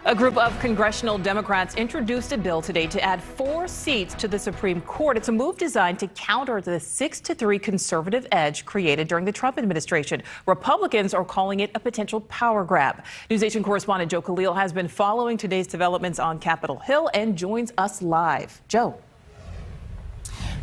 A group of congressional Democrats introduced a bill today to add 4 seats to the Supreme Court. It's a move designed to counter the 6-3 conservative edge created during the Trump administration. Republicans are calling it a potential power grab. NewsNation correspondent Joe Khalil has been following today's developments on Capitol Hill and joins us live. Joe.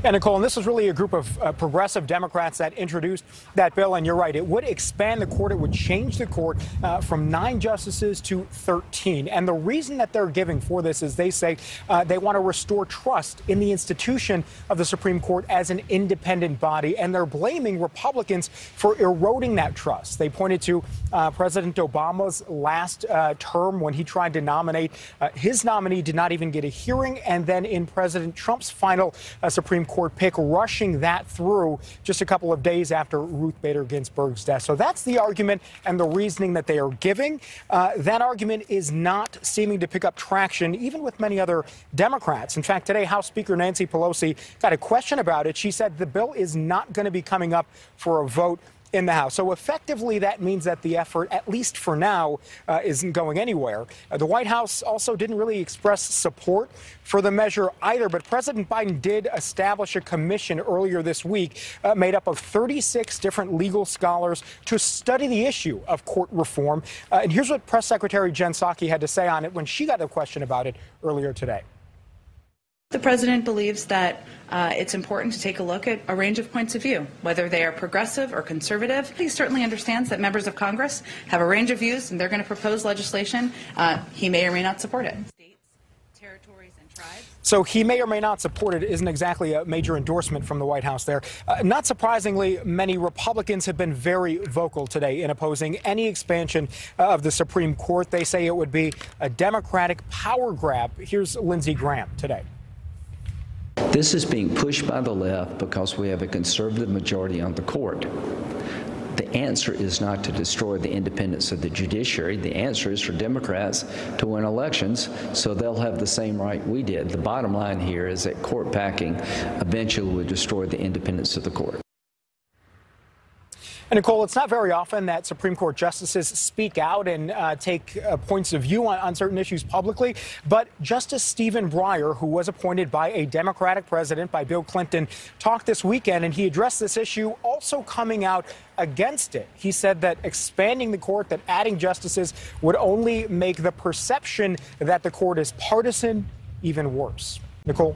Yeah, Nicole, and this was really a group of progressive Democrats that introduced that bill. And you're right, it would expand the court. It would change the court from 9 justices to 13. And the reason that they're giving for this is they say they want to restore trust in the institution of the Supreme Court as an independent body. And they're blaming Republicans for eroding that trust. They pointed to President Obama's last term when he tried to nominate. His nominee did not even get a hearing. And then in President Trump's final Supreme Court pick, rushing that through just a couple of days after Ruth Bader Ginsburg's death. So that's the argument and the reasoning that they are giving. That argument is not seeming to pick up traction, even with many other Democrats. In fact, today, House Speaker Nancy Pelosi got a question about it. She said the bill is not going to be coming up for a vote in the House. So effectively, that means that the effort, at least for now, isn't going anywhere. The White House also didn't really express support for the measure either, but President Biden did establish a commission earlier this week made up of 36 different legal scholars to study the issue of court reform. And here's what Press Secretary Jen Psaki had to say on it when she got a question about it earlier today. The president believes that it's important to take a look at a range of points of view, whether they are progressive or conservative. He certainly understands that members of Congress have a range of views and they're going to propose legislation. He may or may not support it. States, territories, and tribes. So he may or may not support it isn't exactly a major endorsement from the White House there. Not surprisingly, many Republicans have been very vocal today in opposing any expansion of the Supreme Court. They say it would be a Democratic power grab. Here's Lindsey Graham today. This is being pushed by the left because we have a conservative majority on the court. The answer is not to destroy the independence of the judiciary. The answer is for Democrats to win elections so they'll have the same right we did. The bottom line here is that court packing eventually would destroy the independence of the court. And Nicole, it's not very often that Supreme Court justices speak out and take points of view on certain issues publicly. But Justice Stephen Breyer, who was appointed by a Democratic president, by Bill Clinton, talked this weekend, and he addressed this issue, also coming out against it. He said that expanding the court, that adding justices, would only make the perception that the court is partisan even worse. Nicole?